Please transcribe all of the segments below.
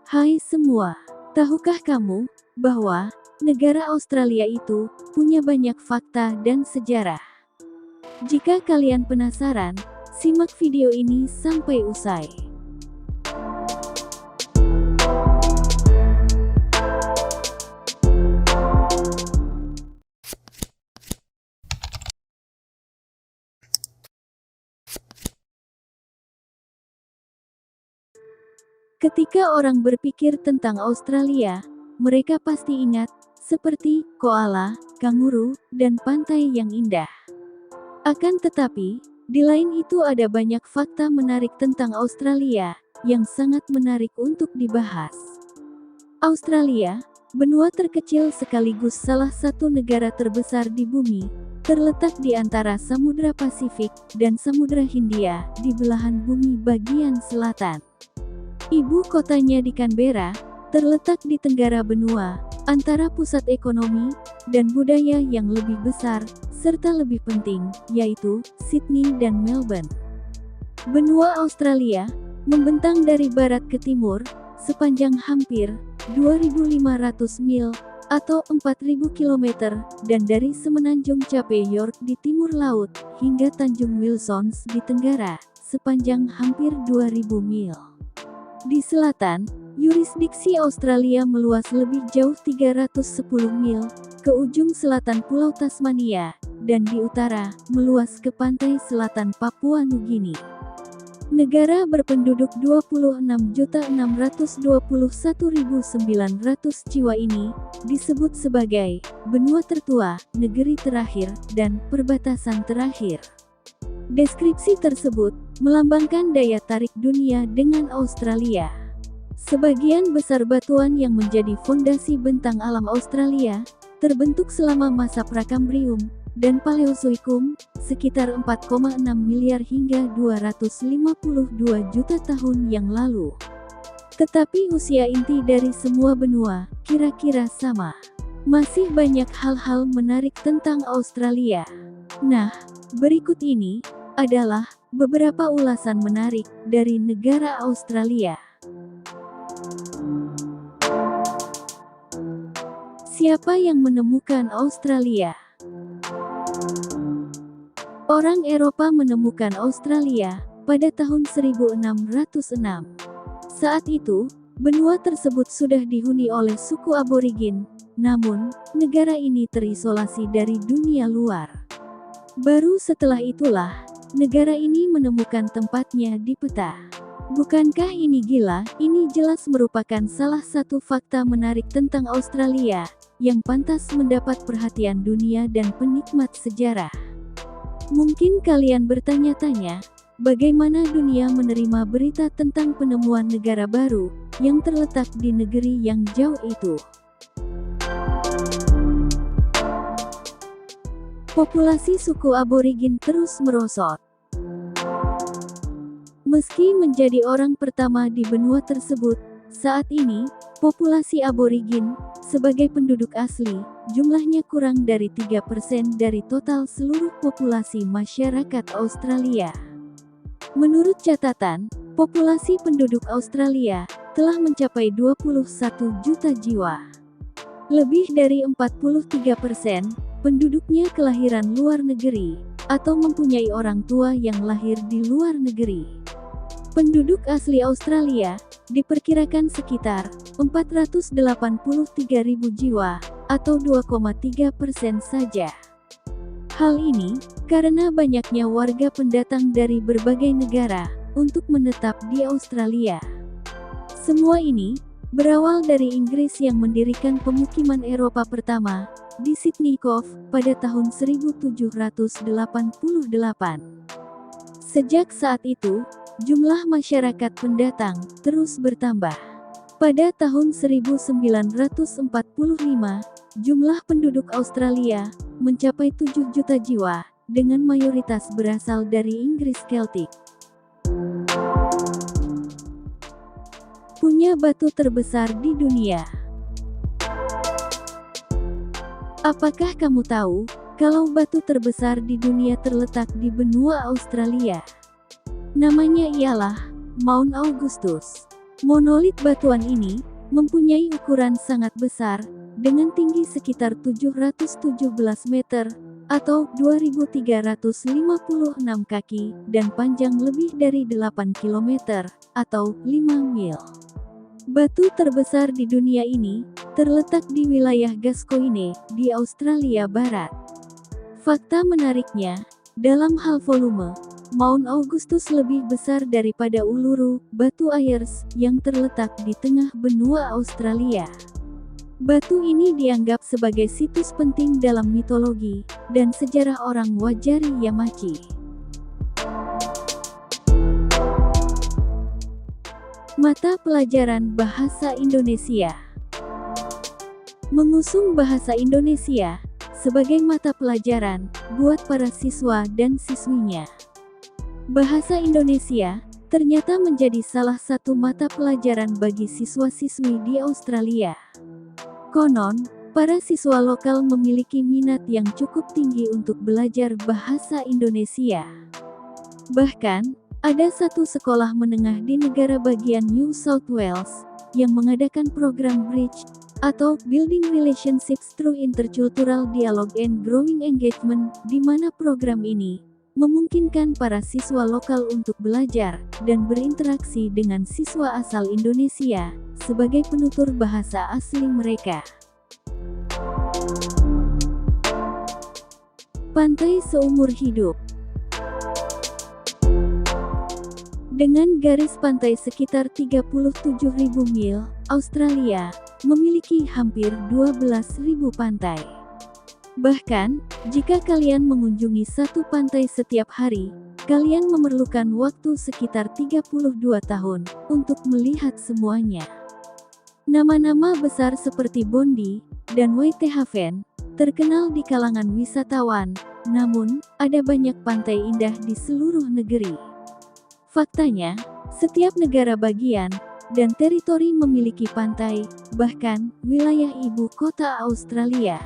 Hai semua, tahukah kamu bahwa negara Australia itu punya banyak fakta dan sejarah? Jika kalian penasaran, simak video ini sampai usai. Ketika orang berpikir tentang Australia, mereka pasti ingat seperti koala, kanguru, dan pantai yang indah. Akan tetapi, di lain itu ada banyak fakta menarik tentang Australia yang sangat menarik untuk dibahas. Australia, benua terkecil sekaligus salah satu negara terbesar di bumi, terletak di antara Samudra Pasifik dan Samudra Hindia di belahan bumi bagian selatan. Ibu kotanya di Canberra, terletak di tenggara benua, antara pusat ekonomi dan budaya yang lebih besar, serta lebih penting, yaitu Sydney dan Melbourne. Benua Australia membentang dari barat ke timur, sepanjang hampir 2.500 mil atau 4.000 km, dan dari semenanjung Cape York di timur laut, hingga Tanjung Wilsons di tenggara, sepanjang hampir 2.000 mil. Di selatan, yurisdiksi Australia meluas lebih jauh 310 mil, ke ujung selatan Pulau Tasmania, dan di utara, meluas ke pantai selatan Papua Nugini. Negara berpenduduk 26.621.900 jiwa ini, disebut sebagai benua tertua, negeri terakhir, dan perbatasan terakhir. Deskripsi tersebut melambangkan daya tarik dunia dengan Australia. Sebagian besar batuan yang menjadi fondasi bentang alam Australia terbentuk selama masa Prakambrium dan Paleozoikum, sekitar 4,6 miliar hingga 252 juta tahun yang lalu. Tetapi usia inti dari semua benua kira-kira sama. Masih banyak hal-hal menarik tentang Australia. Nah, berikut ini adalah beberapa ulasan menarik dari negara Australia. Siapa yang menemukan Australia? Orang Eropa menemukan Australia pada tahun 1606. Saat itu, benua tersebut sudah dihuni oleh suku aborigin, namun negara ini terisolasi dari dunia luar. Baru setelah itulah, negara ini menemukan tempatnya di peta. Bukankah ini gila? Ini jelas merupakan salah satu fakta menarik tentang Australia, yang pantas mendapat perhatian dunia dan penikmat sejarah. Mungkin kalian bertanya-tanya, bagaimana dunia menerima berita tentang penemuan negara baru, yang terletak di negeri yang jauh itu? Populasi suku aborigin terus merosot. Meski menjadi orang pertama di benua tersebut, saat ini, populasi aborigin, sebagai penduduk asli, jumlahnya kurang dari 3% dari total seluruh populasi masyarakat Australia. Menurut catatan, populasi penduduk Australia telah mencapai 21 juta jiwa. Lebih dari 43% penduduknya kelahiran luar negeri, atau mempunyai orang tua yang lahir di luar negeri. Penduduk asli Australia diperkirakan sekitar 483.000 jiwa, atau 2,3% saja. Hal ini karena banyaknya warga pendatang dari berbagai negara untuk menetap di Australia. Semua ini berawal dari Inggris yang mendirikan pemukiman Eropa pertama di Sydney Cove pada tahun 1788. Sejak saat itu, jumlah masyarakat pendatang terus bertambah. Pada tahun 1945, jumlah penduduk Australia mencapai 7 juta jiwa, dengan mayoritas berasal dari Inggris Celtic. Punya batu terbesar di dunia. Apakah kamu tahu kalau batu terbesar di dunia terletak di benua Australia? Namanya ialah Mount Augustus. Monolit batuan ini mempunyai ukuran sangat besar, dengan tinggi sekitar 717 meter atau 2.356 kaki dan panjang lebih dari 8 km atau 5 mil. Batu terbesar di dunia ini terletak di wilayah Gascoyne di Australia Barat. Fakta menariknya, dalam hal volume, Mount Augustus lebih besar daripada Uluru, Batu Ayers, yang terletak di tengah benua Australia. Batu ini dianggap sebagai situs penting dalam mitologi dan sejarah orang Wajari Yamachi. Mata pelajaran Bahasa Indonesia. Mengusung bahasa Indonesia sebagai mata pelajaran buat para siswa dan siswinya. Bahasa Indonesia ternyata menjadi salah satu mata pelajaran bagi siswa-siswi di Australia. Konon, para siswa lokal memiliki minat yang cukup tinggi untuk belajar bahasa Indonesia. Bahkan, ada satu sekolah menengah di negara bagian New South Wales yang mengadakan program Bridge atau Building Relationships Through Intercultural Dialogue and Growing Engagement, di mana program ini memungkinkan para siswa lokal untuk belajar dan berinteraksi dengan siswa asal Indonesia sebagai penutur bahasa asli mereka. Pantai seumur hidup. Dengan garis pantai sekitar 37.000 mil, Australia memiliki hampir 12.000 pantai. Bahkan, jika kalian mengunjungi satu pantai setiap hari, kalian memerlukan waktu sekitar 32 tahun untuk melihat semuanya. Nama-nama besar seperti Bondi dan Whitehaven terkenal di kalangan wisatawan, namun ada banyak pantai indah di seluruh negeri. Faktanya, setiap negara bagian dan teritori memiliki pantai, bahkan wilayah ibu kota Australia,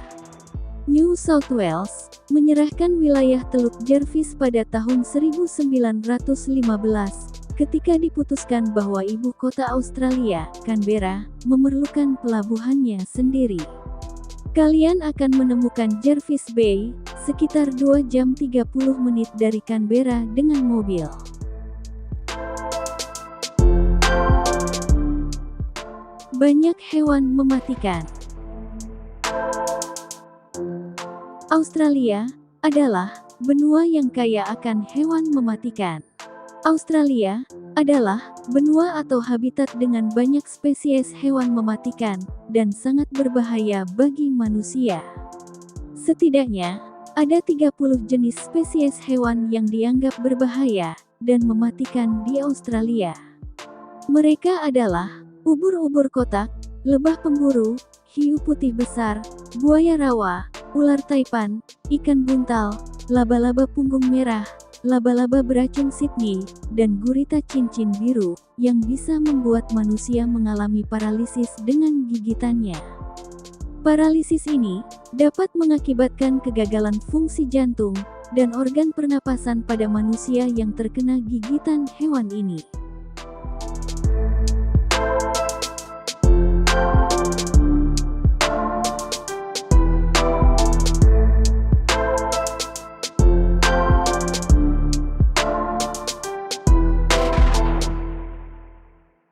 New South Wales, menyerahkan wilayah Teluk Jervis pada tahun 1915 ketika diputuskan bahwa ibu kota Australia, Canberra, memerlukan pelabuhannya sendiri. Kalian akan menemukan Jervis Bay, sekitar 2 jam 30 menit dari Canberra dengan mobil. Banyak hewan mematikan. Australia adalah benua yang kaya akan hewan mematikan. Australia adalah benua atau habitat dengan banyak spesies hewan mematikan dan sangat berbahaya bagi manusia. Setidaknya, ada 30 jenis spesies hewan yang dianggap berbahaya dan mematikan di Australia. Mereka adalah ubur-ubur kotak, lebah pemburu, hiu putih besar, buaya rawa, ular taipan, ikan buntal, laba-laba punggung merah, laba-laba beracun Sydney, dan gurita cincin biru, yang bisa membuat manusia mengalami paralisis dengan gigitannya. Paralisis ini dapat mengakibatkan kegagalan fungsi jantung dan organ pernapasan pada manusia yang terkena gigitan hewan ini.